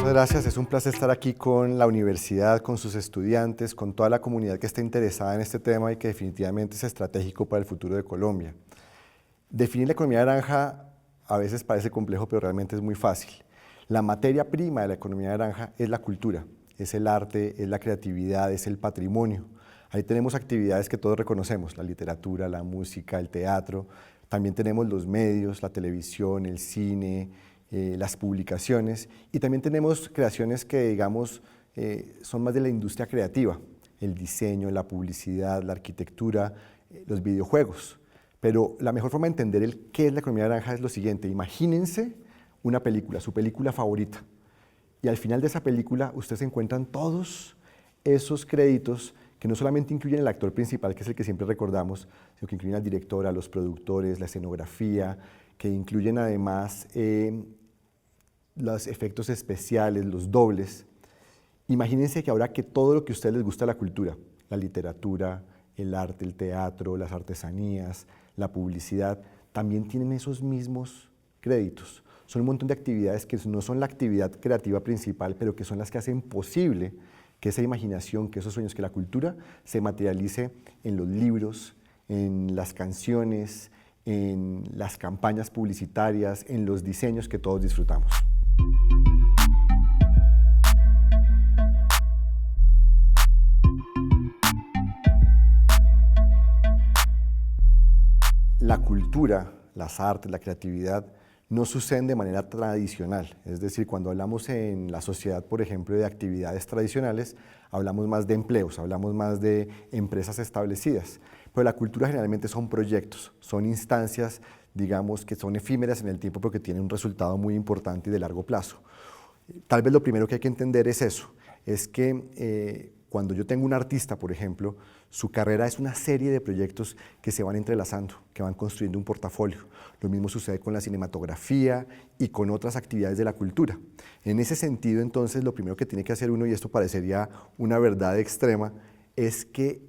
Muchas gracias, es un placer estar aquí con la universidad, con sus estudiantes, con toda la comunidad que está interesada en este tema y que definitivamente es estratégico para el futuro de Colombia. Definir la economía naranja a veces parece complejo, pero realmente es muy fácil. La materia prima de la economía naranja es la cultura, es el arte, es la creatividad, es el patrimonio. Ahí tenemos actividades que todos reconocemos, la literatura, la música, el teatro. También tenemos los medios, la televisión, el cine, las publicaciones, y también tenemos creaciones que, digamos, son más de la industria creativa, el diseño, la publicidad, la arquitectura, los videojuegos. Pero la mejor forma de entender qué es la economía naranja es lo siguiente: imagínense una película, su película favorita, y al final de esa película ustedes encuentran todos esos créditos que no solamente incluyen el actor principal, que es el que siempre recordamos, sino que incluyen al director, a los productores, la escenografía, que incluyen además los efectos especiales, los dobles. Imagínense que ahora que todo lo que a ustedes les gusta de la cultura, la literatura, el arte, el teatro, las artesanías, la publicidad, también tienen esos mismos créditos. Son un montón de actividades que no son la actividad creativa principal, pero que son las que hacen posible que esa imaginación, que esos sueños, que la cultura se materialice en los libros, en las canciones, en las campañas publicitarias, en los diseños que todos disfrutamos. La cultura, las artes, la creatividad no suceden de manera tradicional. Es decir, cuando hablamos en la sociedad, por ejemplo, de actividades tradicionales, hablamos más de empleos, hablamos más de empresas establecidas. Pero la cultura generalmente son proyectos, son instancias, digamos, que son efímeras en el tiempo, pero que tienen un resultado muy importante y de largo plazo. Tal vez lo primero que hay que entender es eso, es que cuando yo tengo un artista, por ejemplo, su carrera es una serie de proyectos que se van entrelazando, que van construyendo un portafolio. Lo mismo sucede con la cinematografía y con otras actividades de la cultura. En ese sentido, entonces, lo primero que tiene que hacer uno, y esto parecería una verdad extrema, es que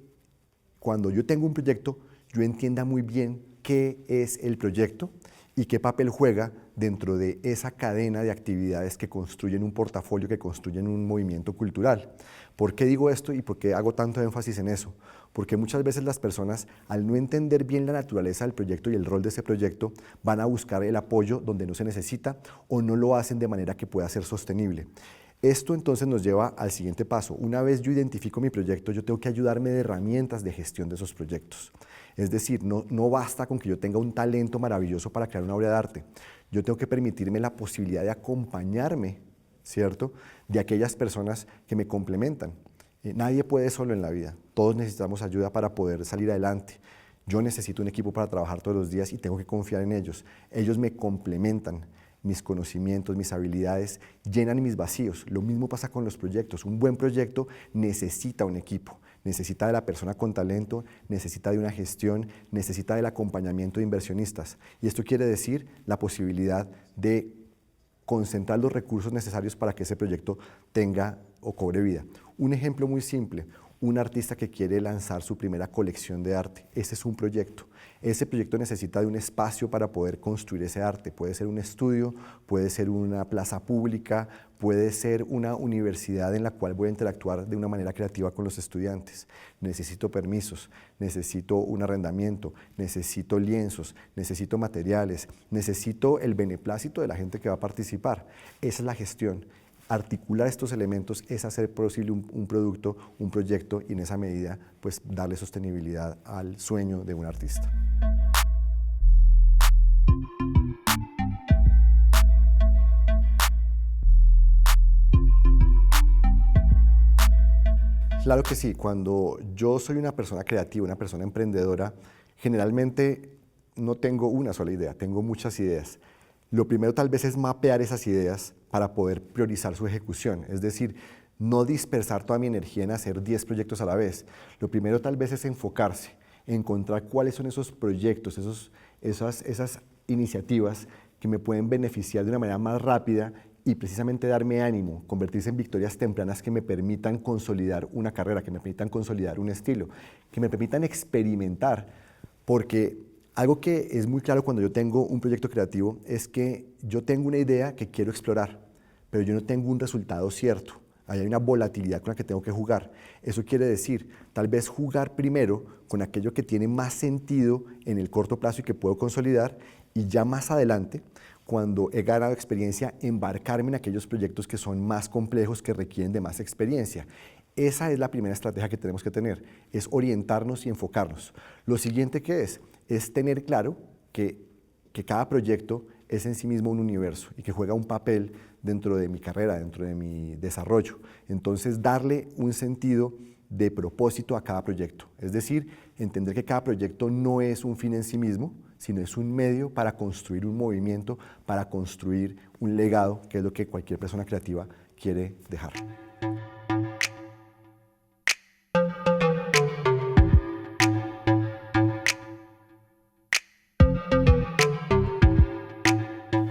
cuando yo tengo un proyecto, yo entienda muy bien qué es el proyecto y qué papel juega dentro de esa cadena de actividades que construyen un portafolio, que construyen un movimiento cultural. ¿Por qué digo esto y por qué hago tanto énfasis en eso? Porque muchas veces las personas, al no entender bien la naturaleza del proyecto y el rol de ese proyecto, van a buscar el apoyo donde no se necesita o no lo hacen de manera que pueda ser sostenible. Esto entonces nos lleva al siguiente paso. Una vez yo identifico mi proyecto, yo tengo que ayudarme de herramientas de gestión de esos proyectos. Es decir, no basta con que yo tenga un talento maravilloso para crear una obra de arte. Yo tengo que permitirme la posibilidad de acompañarme, ¿cierto?, de aquellas personas que me complementan. Nadie puede solo en la vida. Todos necesitamos ayuda para poder salir adelante. Yo necesito un equipo para trabajar todos los días y tengo que confiar en ellos. Ellos me complementan. Mis conocimientos, mis habilidades llenan mis vacíos. Lo mismo pasa con los proyectos. Un buen proyecto necesita un equipo, necesita de la persona con talento, necesita de una gestión, necesita del acompañamiento de inversionistas. Y esto quiere decir la posibilidad de concentrar los recursos necesarios para que ese proyecto tenga o cobre vida. Un ejemplo muy simple: un artista que quiere lanzar su primera colección de arte. Ese es un proyecto. Ese proyecto necesita de un espacio para poder construir ese arte. Puede ser un estudio, puede ser una plaza pública, puede ser una universidad en la cual voy a interactuar de una manera creativa con los estudiantes. Necesito permisos, necesito un arrendamiento, necesito lienzos, necesito materiales, necesito el beneplácito de la gente que va a participar. Esa es la gestión. Articular estos elementos es hacer posible un producto, un proyecto, y en esa medida pues darle sostenibilidad al sueño de un artista. Claro que sí, cuando yo soy una persona creativa, una persona emprendedora, generalmente no tengo una sola idea, tengo muchas ideas. Lo primero tal vez es mapear esas ideas para poder priorizar su ejecución, es decir, no dispersar toda mi energía en hacer 10 proyectos a la vez. Lo primero tal vez es enfocarse, encontrar cuáles son esos proyectos, esas iniciativas que me pueden beneficiar de una manera más rápida y precisamente darme ánimo, convertirse en victorias tempranas que me permitan consolidar una carrera, que me permitan consolidar un estilo, que me permitan experimentar, porque algo que es muy claro cuando yo tengo un proyecto creativo es que yo tengo una idea que quiero explorar, pero yo no tengo un resultado cierto. Ahí hay una volatilidad con la que tengo que jugar. Eso quiere decir, tal vez jugar primero con aquello que tiene más sentido en el corto plazo y que puedo consolidar, y ya más adelante, cuando he ganado experiencia, embarcarme en aquellos proyectos que son más complejos, que requieren de más experiencia. Esa es la primera estrategia que tenemos que tener, es orientarnos y enfocarnos. Lo siguiente que es tener claro que cada proyecto es en sí mismo un universo y que juega un papel dentro de mi carrera, dentro de mi desarrollo. Entonces, darle un sentido de propósito a cada proyecto. Es decir, entender que cada proyecto no es un fin en sí mismo, sino es un medio para construir un movimiento, para construir un legado, que es lo que cualquier persona creativa quiere dejar.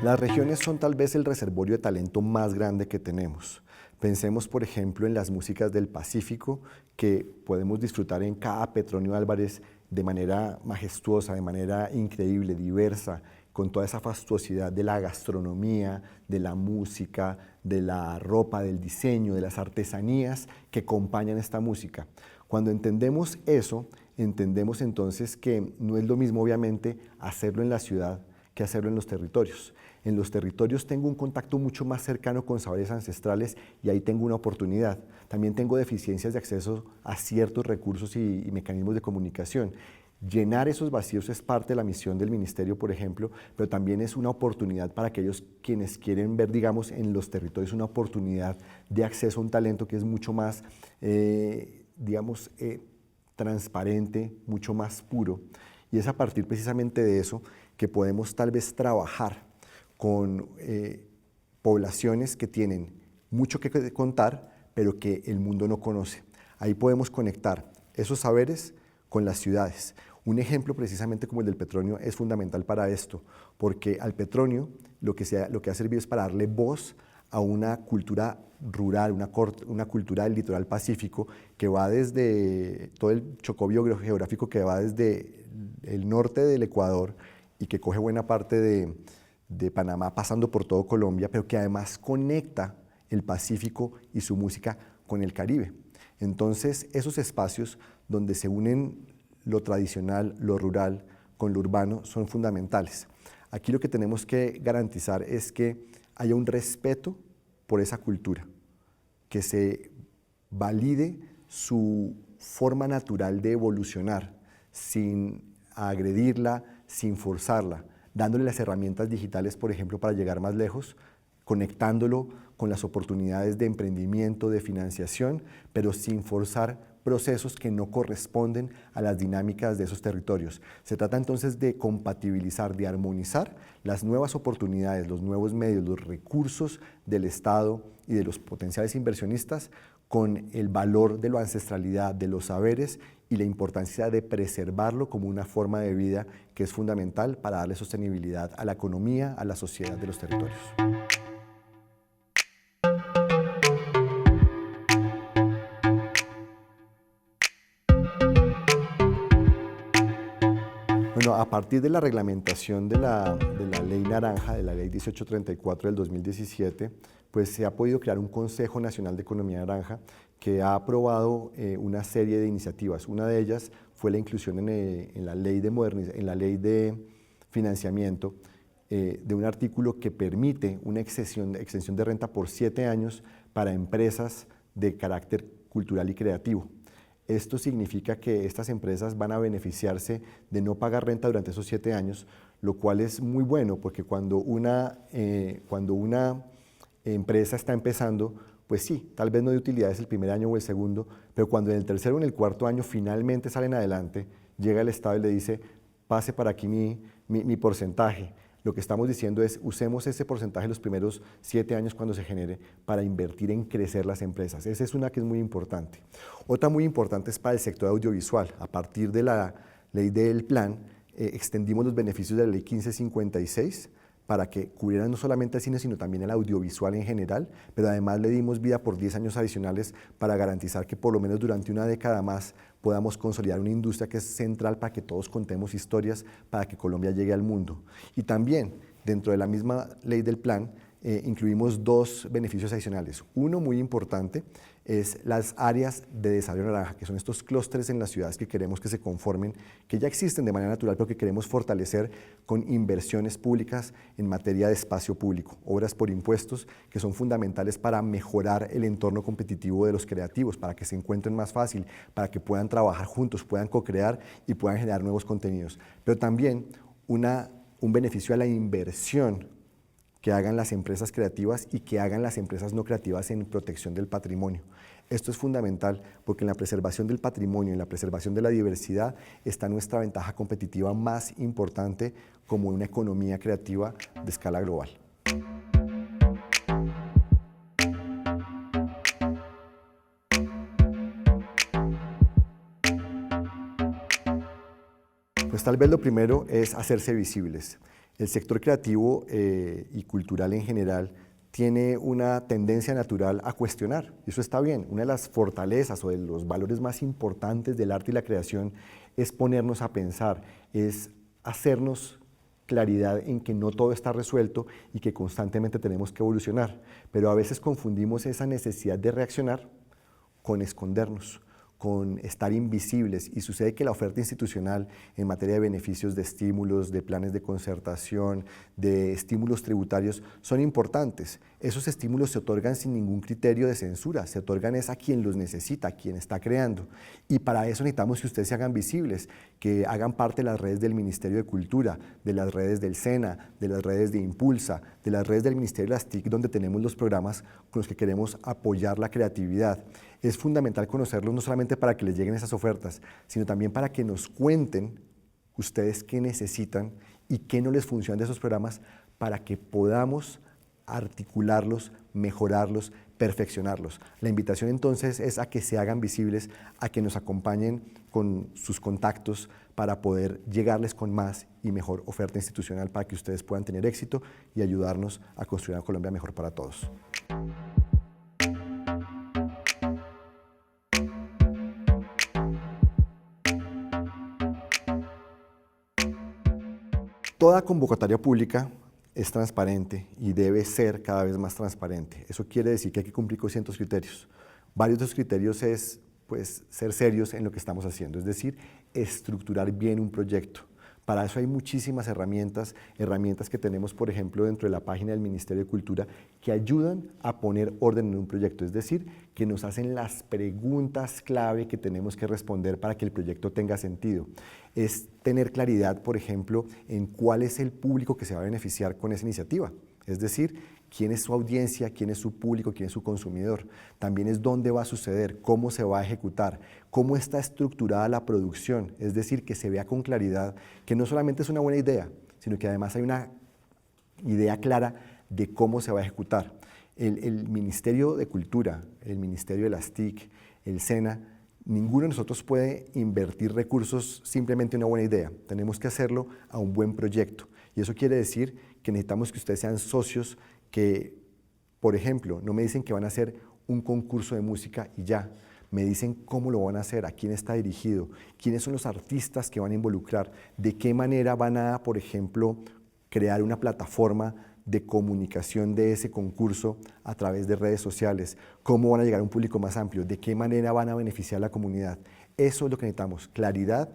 Las regiones son tal vez el reservorio de talento más grande que tenemos. Pensemos, por ejemplo, en las músicas del Pacífico que podemos disfrutar en cada Petronio Álvarez de manera majestuosa, de manera increíble, diversa, con toda esa fastuosidad de la gastronomía, de la música, de la ropa, del diseño, de las artesanías que acompañan esta música. Cuando entendemos eso, entendemos entonces que no es lo mismo, obviamente, hacerlo en la ciudad que hacerlo en los territorios. En los territorios tengo un contacto mucho más cercano con saberes ancestrales y ahí tengo una oportunidad. También tengo deficiencias de acceso a ciertos recursos y mecanismos de comunicación. Llenar esos vacíos es parte de la misión del ministerio, por ejemplo, pero también es una oportunidad para aquellos quienes quieren ver, digamos, en los territorios una oportunidad de acceso a un talento que es mucho más, transparente, mucho más puro. Y es a partir precisamente de eso que podemos tal vez trabajar con poblaciones que tienen mucho que contar, pero que el mundo no conoce. Ahí podemos conectar esos saberes con las ciudades. Un ejemplo precisamente como el del Petronio es fundamental para esto, porque al Petronio lo que ha servido es para darle voz a una cultura rural, una cultura del litoral pacífico que va desde todo el chocobio geográfico que va desde el norte del Ecuador y que coge buena parte de Panamá pasando por todo Colombia, pero que además conecta el Pacífico y su música con el Caribe. Entonces, esos espacios donde se unen lo tradicional, lo rural con lo urbano son fundamentales. Aquí lo que tenemos que garantizar es que haya un respeto por esa cultura, que se valide su forma natural de evolucionar sin agredirla, sin forzarla, dándole las herramientas digitales, por ejemplo, para llegar más lejos, conectándolo con las oportunidades de emprendimiento, de financiación, pero sin forzar procesos que no corresponden a las dinámicas de esos territorios. Se trata entonces de compatibilizar, de armonizar las nuevas oportunidades, los nuevos medios, los recursos del Estado y de los potenciales inversionistas con el valor de la ancestralidad, de los saberes y la importancia de preservarlo como una forma de vida que es fundamental para darle sostenibilidad a la economía, a la sociedad de los territorios. Bueno, a partir de la reglamentación de la Ley Naranja, de la Ley 1834 del 2017, pues se ha podido crear un Consejo Nacional de Economía Naranja que ha aprobado una serie de iniciativas. Una de ellas fue la inclusión en la ley de financiamiento de un artículo que permite una exención de renta por 7 años para empresas de carácter cultural y creativo. Esto significa que estas empresas van a beneficiarse de no pagar renta durante esos 7 años, lo cual es muy bueno porque cuando una empresa está empezando, pues sí, tal vez no de utilidades el primer año o el segundo, pero cuando en el tercero o en el cuarto año finalmente salen adelante, llega el Estado y le dice, pase para aquí mi porcentaje. Lo que estamos diciendo es, usemos ese porcentaje los primeros 7 años cuando se genere para invertir en crecer las empresas. Esa es una que es muy importante. Otra muy importante es para el sector audiovisual. A partir de la ley del plan, extendimos los beneficios de la ley 1556 para que cubrieran no solamente el cine, sino también el audiovisual en general, pero además le dimos vida por 10 años adicionales para garantizar que por lo menos durante una década más podamos consolidar una industria que es central para que todos contemos historias, para que Colombia llegue al mundo. Y también, dentro de la misma ley del plan, incluimos dos beneficios adicionales. Uno muy importante es las áreas de desarrollo naranja, que son estos clústeres en las ciudades que queremos que se conformen, que ya existen de manera natural, pero que queremos fortalecer con inversiones públicas en materia de espacio público, obras por impuestos que son fundamentales para mejorar el entorno competitivo de los creativos, para que se encuentren más fácil, para que puedan trabajar juntos, puedan co-crear y puedan generar nuevos contenidos. Pero también un beneficio a la inversión que hagan las empresas creativas y que hagan las empresas no creativas en protección del patrimonio. Esto es fundamental porque en la preservación del patrimonio, en la preservación de la diversidad, está nuestra ventaja competitiva más importante como una economía creativa de escala global. Pues tal vez lo primero es hacerse visibles. El sector creativo y cultural en general tiene una tendencia natural a cuestionar, y eso está bien. Una de las fortalezas o de los valores más importantes del arte y la creación es ponernos a pensar, es hacernos claridad en que no todo está resuelto y que constantemente tenemos que evolucionar, pero a veces confundimos esa necesidad de reaccionar con escondernos, con estar invisibles, y sucede que la oferta institucional en materia de beneficios, de estímulos, de planes de concertación, de estímulos tributarios son importantes. Esos estímulos se otorgan sin ningún criterio de censura, se otorgan es a quien los necesita, a quien está creando, y para eso necesitamos que ustedes se hagan visibles, que hagan parte de las redes del Ministerio de Cultura, de las redes del SENA, de las redes de Impulsa, de las redes del Ministerio de las TIC, donde tenemos los programas con los que queremos apoyar la creatividad. Es fundamental conocerlos no solamente para que les lleguen esas ofertas, sino también para que nos cuenten ustedes qué necesitan y qué no les funciona de esos programas para que podamos articularlos, mejorarlos, perfeccionarlos. La invitación entonces es a que se hagan visibles, a que nos acompañen con sus contactos para poder llegarles con más y mejor oferta institucional para que ustedes puedan tener éxito y ayudarnos a construir una Colombia mejor para todos. Toda convocatoria pública es transparente y debe ser cada vez más transparente. Eso quiere decir que hay que cumplir con ciertos criterios. Varios de esos criterios es ser serios en lo que estamos haciendo, es decir, estructurar bien un proyecto. Para eso hay muchísimas herramientas que tenemos, por ejemplo, dentro de la página del Ministerio de Cultura, que ayudan a poner orden en un proyecto, es decir, que nos hacen las preguntas clave que tenemos que responder para que el proyecto tenga sentido. Es tener claridad, por ejemplo, en cuál es el público que se va a beneficiar con esa iniciativa, es decir, quién es su audiencia, quién es su público, quién es su consumidor. También es dónde va a suceder, cómo se va a ejecutar, cómo está estructurada la producción, es decir, que se vea con claridad que no solamente es una buena idea, sino que además hay una idea clara de cómo se va a ejecutar. El Ministerio de Cultura, el Ministerio de las TIC, el SENA, ninguno de nosotros puede invertir recursos simplemente en una buena idea. Tenemos que hacerlo a un buen proyecto. Y eso quiere decir que necesitamos que ustedes sean socios que, por ejemplo, no me dicen que van a hacer un concurso de música y ya, me dicen cómo lo van a hacer, a quién está dirigido, quiénes son los artistas que van a involucrar, de qué manera van a, por ejemplo, crear una plataforma de comunicación de ese concurso a través de redes sociales, cómo van a llegar a un público más amplio, de qué manera van a beneficiar a la comunidad. Eso es lo que necesitamos, claridad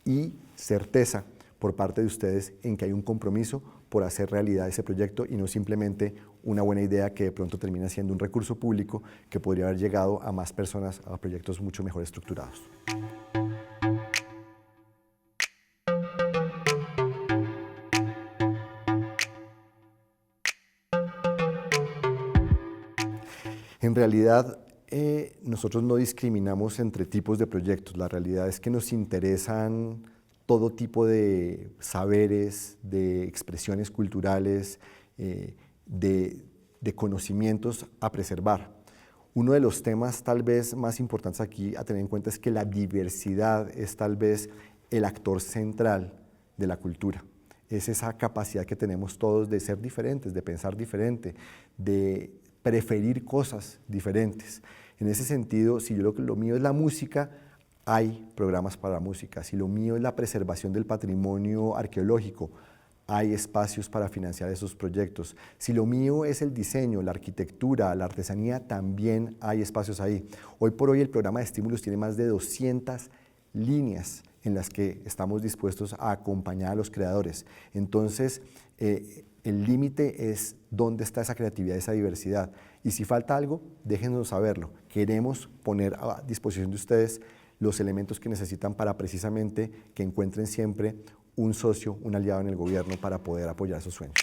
y certeza por parte de ustedes en que hay un compromiso por hacer realidad ese proyecto y no simplemente una buena idea que de pronto termina siendo un recurso público que podría haber llegado a más personas, a proyectos mucho mejor estructurados. En realidad, nosotros no discriminamos entre tipos de proyectos. La realidad es que nos interesan todo tipo de saberes, de expresiones culturales, de conocimientos a preservar. Uno de los temas tal vez más importantes aquí a tener en cuenta es que la diversidad es tal vez el actor central de la cultura. Es esa capacidad que tenemos todos de ser diferentes, de pensar diferente, de preferir cosas diferentes. En ese sentido, si lo mío es la música, hay programas para la música. Si lo mío es la preservación del patrimonio arqueológico, hay espacios para financiar esos proyectos. Si lo mío es el diseño, la arquitectura, la artesanía, también hay espacios ahí. Hoy por hoy el programa de estímulos tiene más de 200 líneas en las que estamos dispuestos a acompañar a los creadores. Entonces, el límite es dónde está esa creatividad, esa diversidad. Y si falta algo, déjenos saberlo. Queremos poner a disposición de ustedes los elementos que necesitan para precisamente que encuentren siempre un socio, un aliado en el gobierno para poder apoyar esos sueños.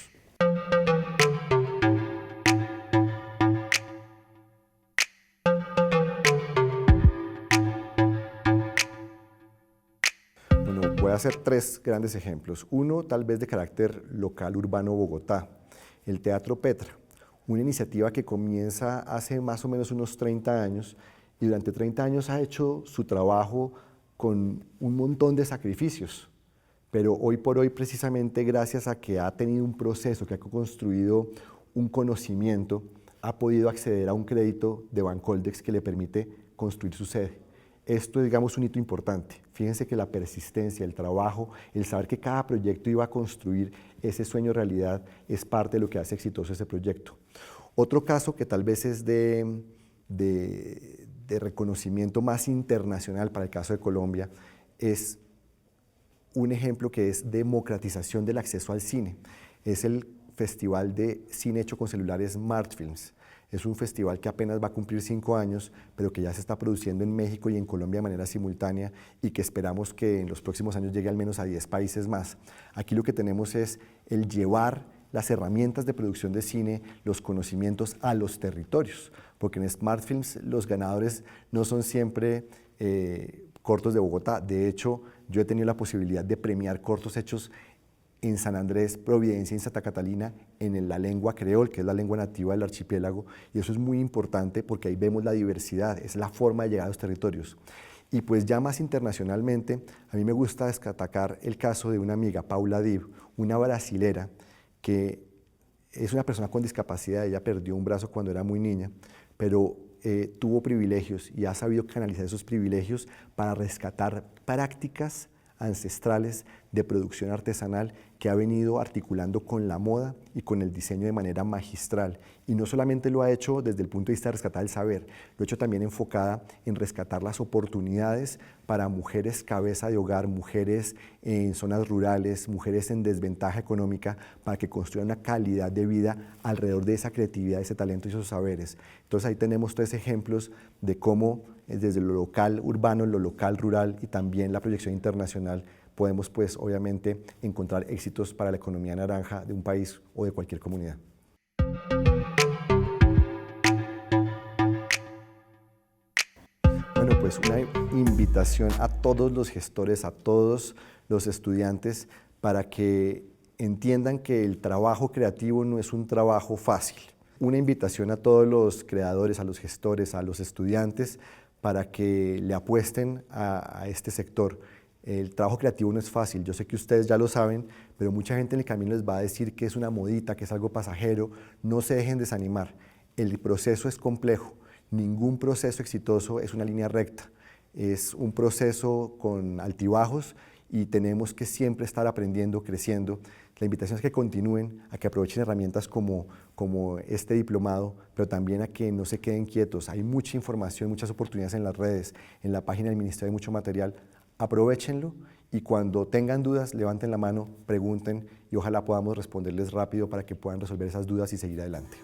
Bueno, voy a hacer 3 grandes ejemplos. Uno, tal vez de carácter local, urbano, Bogotá. El Teatro Petra, una iniciativa que comienza hace más o menos unos 30 años y durante 30 años ha hecho su trabajo con un montón de sacrificios. Pero hoy por hoy, precisamente gracias a que ha tenido un proceso, que ha construido un conocimiento, ha podido acceder a un crédito de Bancoldex que le permite construir su sede. Esto es, digamos, un hito importante. Fíjense que la persistencia, el trabajo, el saber que cada proyecto iba a construir ese sueño realidad es parte de lo que hace exitoso ese proyecto. Otro caso que tal vez es de reconocimiento más internacional para el caso de Colombia es un ejemplo que es democratización del acceso al cine. Es el Festival de Cine Hecho con Celulares Smartfilms. Es un festival que apenas va a cumplir 5 años, pero que ya se está produciendo en México y en Colombia de manera simultánea y que esperamos que en los próximos años llegue al menos a 10 países más. Aquí lo que tenemos es el llevar las herramientas de producción de cine, los conocimientos a los territorios, porque en Smartfilms los ganadores no son siempre cortos de Bogotá. De hecho, yo he tenido la posibilidad de premiar cortos hechos en San Andrés, Providencia y en Santa Catalina en la lengua creol, que es la lengua nativa del archipiélago, y eso es muy importante porque ahí vemos la diversidad, es la forma de llegar a los territorios. Y pues ya más internacionalmente, a mí me gusta destacar el caso de una amiga, Paula Dib, una brasilera que es una persona con discapacidad. Ella perdió un brazo cuando era muy niña, pero tuvo privilegios y ha sabido canalizar esos privilegios para rescatar prácticas ancestrales de producción artesanal que ha venido articulando con la moda y con el diseño de manera magistral. Y no solamente lo ha hecho desde el punto de vista de rescatar el saber, lo ha hecho también enfocada en rescatar las oportunidades para mujeres cabeza de hogar, mujeres en zonas rurales, mujeres en desventaja económica, para que construyan una calidad de vida alrededor de esa creatividad, ese talento y esos saberes. Entonces ahí tenemos 3 ejemplos de cómo desde lo local urbano, lo local rural y también la proyección internacional podemos pues obviamente encontrar éxitos para la economía naranja de un país o de cualquier comunidad. Bueno, pues una invitación a todos los gestores, a todos los estudiantes para que entiendan que el trabajo creativo no es un trabajo fácil. Una invitación a todos los creadores, a los gestores, a los estudiantes para que le apuesten a este sector. El trabajo creativo no es fácil, yo sé que ustedes ya lo saben, pero mucha gente en el camino les va a decir que es una modita, que es algo pasajero. No se dejen desanimar, el proceso es complejo, ningún proceso exitoso es una línea recta, es un proceso con altibajos y tenemos que siempre estar aprendiendo, creciendo. La invitación es que continúen, a que aprovechen herramientas como este diplomado, pero también a que no se queden quietos. Hay mucha información, muchas oportunidades en las redes, en la página del Ministerio hay mucho material. Aprovéchenlo y cuando tengan dudas, levanten la mano, pregunten y ojalá podamos responderles rápido para que puedan resolver esas dudas y seguir adelante.